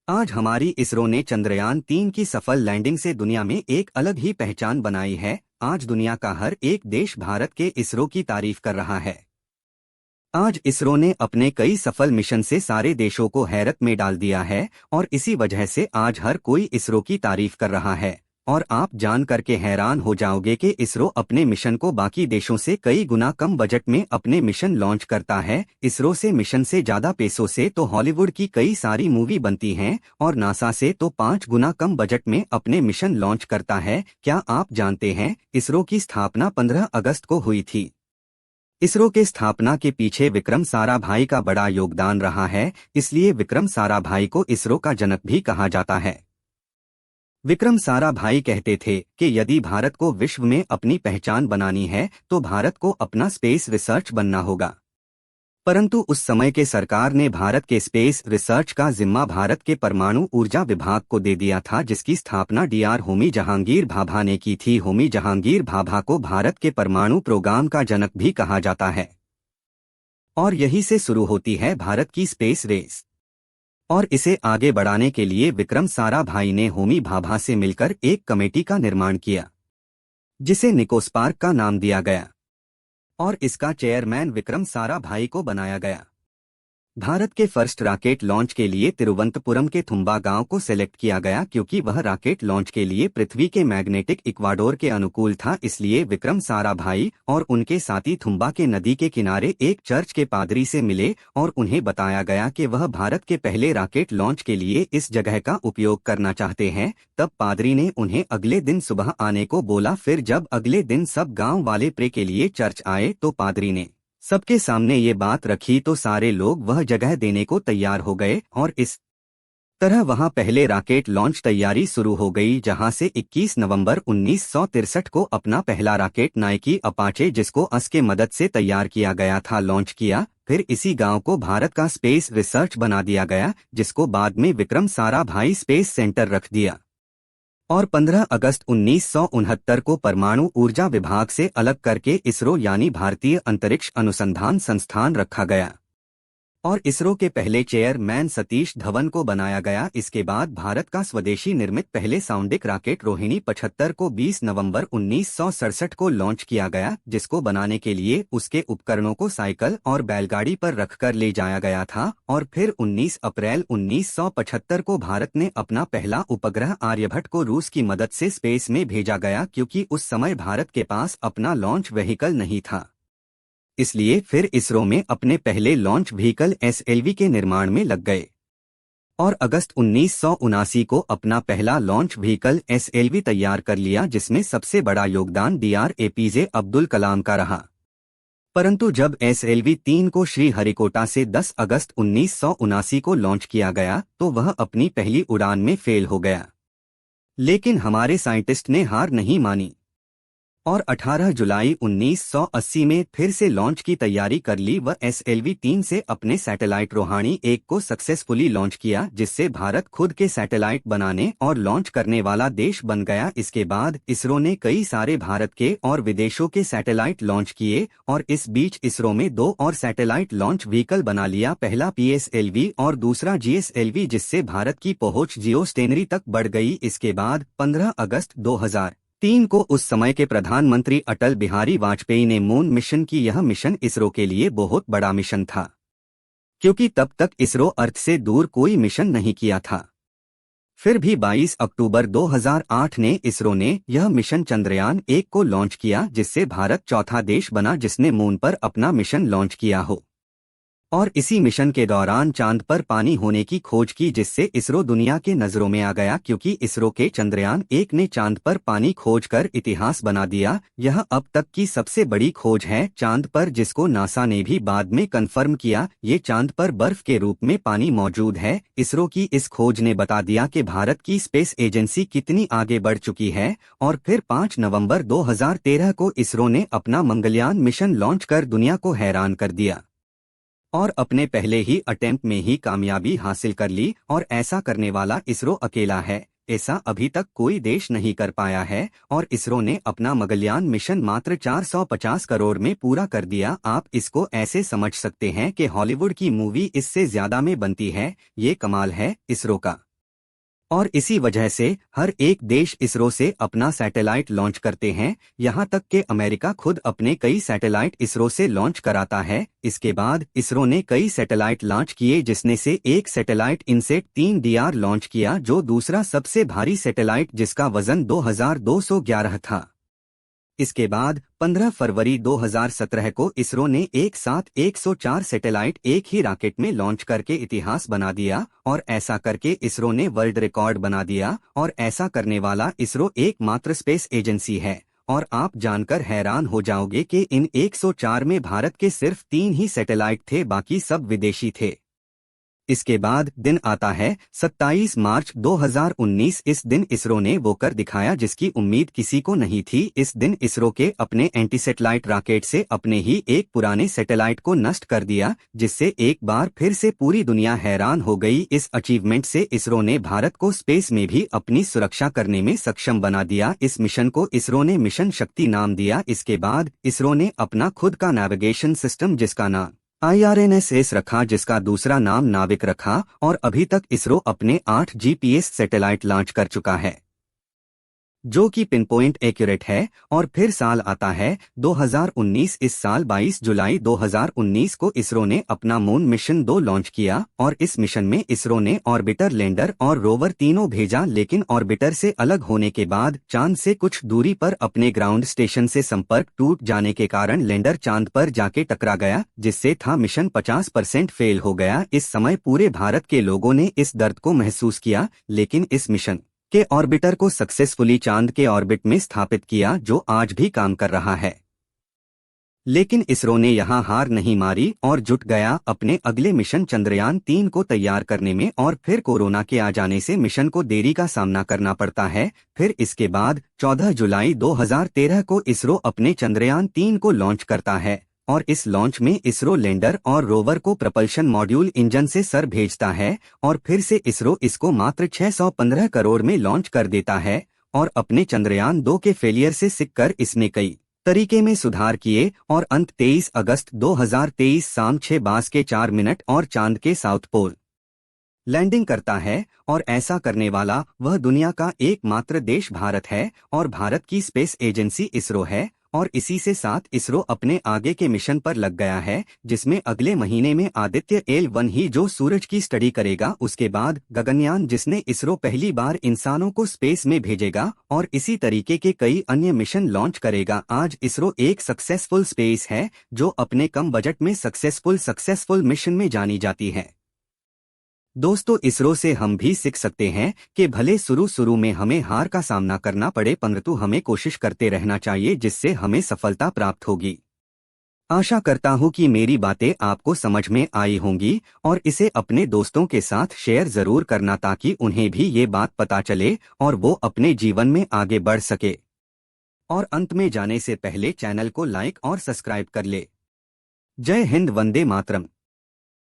आज हमारी इसरो ने चंद्रयान 3 की सफल लैंडिंग से दुनिया में एक अलग ही पहचान बनाई है। आज दुनिया का हर एक देश भारत के इसरो की तारीफ कर रहा है। आज इसरो ने अपने कई सफल मिशन से सारे देशों को हैरत में डाल दिया है और इसी वजह से आज हर कोई इसरो की तारीफ कर रहा है। और आप जान करके हैरान हो जाओगे कि इसरो अपने मिशन को बाकी देशों से कई गुना कम बजट में अपने मिशन लॉन्च करता है। इसरो से मिशन से ज्यादा पैसों से तो हॉलीवुड की कई सारी मूवी बनती हैं और नासा से तो 5 गुना कम बजट में अपने मिशन लॉन्च करता है। क्या आप जानते हैं इसरो की स्थापना 15 अगस्त को हुई थी। इसरो के स्थापना के पीछे विक्रम साराभाई का बड़ा योगदान रहा है, इसलिए विक्रम साराभाई को इसरो का जनक भी कहा जाता है। विक्रम साराभाई कहते थे कि यदि भारत को विश्व में अपनी पहचान बनानी है तो भारत को अपना स्पेस रिसर्च बनना होगा। परंतु उस समय के सरकार ने भारत के स्पेस रिसर्च का जिम्मा भारत के परमाणु ऊर्जा विभाग को दे दिया था, जिसकी स्थापना डीआर होमी जहांगीर भाभा ने की थी। होमी जहांगीर भाभा को भारत के परमाणु प्रोग्राम का जनक भी कहा जाता है और यहीं से शुरू होती है भारत की स्पेस रेस। और इसे आगे बढ़ाने के लिए विक्रम साराभाई ने होमी भाभा से मिलकर एक कमेटी का निर्माण किया जिसे निकोस्पार्क का नाम दिया गया और इसका चेयरमैन विक्रम साराभाई को बनाया गया। भारत के फर्स्ट रॉकेट लॉन्च के लिए तिरुवनंतपुरम के थुम्बा गांव को सिलेक्ट किया गया क्योंकि वह रॉकेट लॉन्च के लिए पृथ्वी के मैग्नेटिक इक्वाडोर के अनुकूल था। इसलिए विक्रम साराभाई और उनके साथी थुम्बा के नदी के किनारे एक चर्च के पादरी से मिले और उन्हें बताया गया कि वह भारत के पहले रॉकेट लॉन्च के लिए इस जगह का उपयोग करना चाहते हैं। तब पादरी ने उन्हें अगले दिन सुबह आने को बोला। फिर जब अगले दिन सब गाँव वाले प्रे के लिए चर्च आए तो पादरी ने सबके सामने ये बात रखी तो सारे लोग वह जगह देने को तैयार हो गए और इस तरह वहां पहले रॉकेट लॉन्च तैयारी शुरू हो गई, जहां से 21 नवंबर 1963 को अपना पहला रॉकेट नाइकी अपाचे, जिसको अस के मदद से तैयार किया गया था, लॉन्च किया। फिर इसी गांव को भारत का स्पेस रिसर्च बना दिया गया, जिसको बाद में विक्रम साराभाई स्पेस सेंटर रख दिया। और 15 अगस्त 1969 को परमाणु ऊर्जा विभाग से अलग करके इसरो यानी भारतीय अंतरिक्ष अनुसंधान संस्थान रखा गया और इसरो के पहले चेयरमैन सतीश धवन को बनाया गया। इसके बाद भारत का स्वदेशी निर्मित पहले साउंडिक रॉकेट रोहिणी 75 को 20 नवंबर 1967 को लॉन्च किया गया, जिसको बनाने के लिए उसके उपकरणों को साइकिल और बैलगाड़ी पर रखकर ले जाया गया था। और फिर 19 अप्रैल 1975 को भारत ने अपना पहला उपग्रह आर्यभट्ट को रूस की मदद से स्पेस में भेजा गया, क्योंकि उस समय भारत के पास अपना लॉन्च व्हीकल नहीं था। इसलिए फिर इसरो में अपने पहले लॉन्च व्हीकल एसएलवी के निर्माण में लग गए और अगस्त 1979 को अपना पहला लॉन्च व्हीकल एसएलवी तैयार कर लिया, जिसमें सबसे बड़ा योगदान डीआर एपीजे अब्दुल कलाम का रहा। परंतु जब एसएलवी 3 को श्रीहरिकोटा से 10 अगस्त 1979 को लॉन्च किया गया तो वह अपनी पहली उड़ान में फेल हो गया। लेकिन हमारे साइंटिस्ट ने हार नहीं मानी और 18 जुलाई 1980 में फिर से लॉन्च की तैयारी कर ली। वह एसएलवी 3 से अपने सैटेलाइट रोहाणी 1 को सक्सेसफुली लॉन्च किया, जिससे भारत खुद के सैटेलाइट बनाने और लॉन्च करने वाला देश बन गया। इसके बाद इसरो ने कई सारे भारत के और विदेशों के सैटेलाइट लॉन्च किए और इस बीच इसरो में 2 और सैटेलाइट लॉन्च व्हीकल बना लिया, पहला पीएसएलवी और दूसरा जीएसएलवी, जिससे भारत की पहुंच जियो स्टेनरी तक बढ़ गई। इसके बाद 15 अगस्त 2003 को उस समय के प्रधानमंत्री अटल बिहारी वाजपेयी ने मून मिशन की। यह मिशन इसरो के लिए बहुत बड़ा मिशन था, क्योंकि तब तक इसरो अर्थ से दूर कोई मिशन नहीं किया था। फिर भी 22 अक्टूबर 2008 ने इसरो ने यह मिशन चंद्रयान 1 को लॉन्च किया, जिससे भारत चौथा देश बना जिसने मून पर अपना मिशन लॉन्च किया हो। और इसी मिशन के दौरान चांद पर पानी होने की खोज की, जिससे इसरो दुनिया के नजरों में आ गया, क्योंकि इसरो के चंद्रयान 1 ने चांद पर पानी खोज कर इतिहास बना दिया। यह अब तक की सबसे बड़ी खोज है चांद पर, जिसको नासा ने भी बाद में कंफर्म किया। ये चांद पर बर्फ के रूप में पानी मौजूद है। इसरो की इस खोज ने बता दिया कि भारत की स्पेस एजेंसी कितनी आगे बढ़ चुकी है। और फिर 5 नवंबर 2013 को इसरो ने अपना मंगलयान मिशन लॉन्च कर दुनिया को हैरान कर दिया और अपने पहले ही अटेम्प्ट में ही कामयाबी हासिल कर ली। और ऐसा करने वाला इसरो अकेला है, ऐसा अभी तक कोई देश नहीं कर पाया है। और इसरो ने अपना मंगलयान मिशन मात्र 450 करोड़ में पूरा कर दिया। आप इसको ऐसे समझ सकते हैं कि हॉलीवुड की मूवी इससे ज्यादा में बनती है। ये कमाल है इसरो का। और इसी वजह से हर एक देश इसरो से अपना सैटेलाइट लॉन्च करते हैं, यहाँ तक कि अमेरिका खुद अपने कई सैटेलाइट इसरो से लॉन्च कराता है। इसके बाद इसरो ने कई सैटेलाइट लॉन्च किए, जिसमें से एक सैटेलाइट इनसेट 3 लॉन्च किया, जो दूसरा सबसे भारी सैटेलाइट जिसका वजन 2211 था। इसके बाद 15 फरवरी 2017 को इसरो ने एक साथ 104 सैटेलाइट एक ही रॉकेट में लॉन्च करके इतिहास बना दिया, और ऐसा करके इसरो ने वर्ल्ड रिकॉर्ड बना दिया। और ऐसा करने वाला इसरो एकमात्र स्पेस एजेंसी है। और आप जानकर हैरान हो जाओगे कि इन 104 में भारत के सिर्फ 3 ही सैटेलाइट थे, बाकी सब विदेशी थे। इसके बाद दिन आता है 27 मार्च 2019। इस दिन इसरो ने वो कर दिखाया जिसकी उम्मीद किसी को नहीं थी। इस दिन इसरो के अपने एंटी सैटेलाइट रॉकेट से अपने ही एक पुराने सैटेलाइट को नष्ट कर दिया, जिससे एक बार फिर से पूरी दुनिया हैरान हो गई। इस अचीवमेंट से इसरो ने भारत को स्पेस में भी अपनी सुरक्षा करने में सक्षम बना दिया। इस मिशन को इसरो ने मिशन शक्ति नाम दिया। इसके बाद इसरो ने अपना खुद का नेविगेशन सिस्टम जिसका नाम IRNSS रखा, जिसका दूसरा नाम नाविक रखा, और अभी तक इसरो अपने 8 GPS सैटेलाइट लॉन्च कर चुका है, जो कि पिन पॉइंट एक्यूरेट है। और फिर साल आता है 2019। इस साल 22 जुलाई 2019 को इसरो ने अपना मून मिशन 2 लॉन्च किया, और इस मिशन में इसरो ने ऑर्बिटर, लैंडर और रोवर तीनों भेजा। लेकिन ऑर्बिटर से अलग होने के बाद चांद से कुछ दूरी पर अपने ग्राउंड स्टेशन से संपर्क टूट जाने के कारण लैंडर चांद पर जाके टकरा गया, जिससे था मिशन 50% फेल हो गया। इस समय पूरे भारत के लोगों ने इस दर्द को महसूस किया, लेकिन इस मिशन के ऑर्बिटर को सक्सेसफुली चांद के ऑर्बिट में स्थापित किया, जो आज भी काम कर रहा है। लेकिन इसरो ने यहां हार नहीं मारी और जुट गया अपने अगले मिशन चंद्रयान-3 को तैयार करने में। और फिर कोरोना के आ जाने से मिशन को देरी का सामना करना पड़ता है। फिर इसके बाद 14 जुलाई 2013 को इसरो अपने चंद्रयान-3 को लॉन्च करता है, और इस लॉन्च में इसरो लैंडर और रोवर को प्रपल्शन मॉड्यूल इंजन से सर भेजता है। और फिर से इसरो इसको मात्र 615 करोड़ में लॉन्च कर देता है। और अपने चंद्रयान-2 के फेलियर से सीख कर इसने कई तरीके में सुधार किए, और अंत 23 अगस्त 2023 शाम 6:04 और चांद के साउथ पोल लैंडिंग करता है। और ऐसा करने वाला वह दुनिया का एकमात्र देश भारत है, और भारत की स्पेस एजेंसी इसरो है। और इसी से साथ इसरो अपने आगे के मिशन पर लग गया है, जिसमें अगले महीने में आदित्य L1 ही जो सूरज की स्टडी करेगा। उसके बाद गगनयान, जिसने इसरो पहली बार इंसानों को स्पेस में भेजेगा, और इसी तरीके के कई अन्य मिशन लॉन्च करेगा। आज इसरो एक सक्सेसफुल स्पेस है, जो अपने कम बजट में सक्सेसफुल मिशन में जानी जाती है। दोस्तों, इसरो से हम भी सीख सकते हैं कि भले शुरू में हमें हार का सामना करना पड़े, परंतु हमें कोशिश करते रहना चाहिए, जिससे हमें सफलता प्राप्त होगी। आशा करता हूं कि मेरी बातें आपको समझ में आई होंगी, और इसे अपने दोस्तों के साथ शेयर जरूर करना, ताकि उन्हें भी ये बात पता चले और वो अपने जीवन में आगे बढ़ सके। और अंत में जाने से पहले चैनल को लाइक और सब्सक्राइब कर ले। जय हिंद, वंदे मातरम।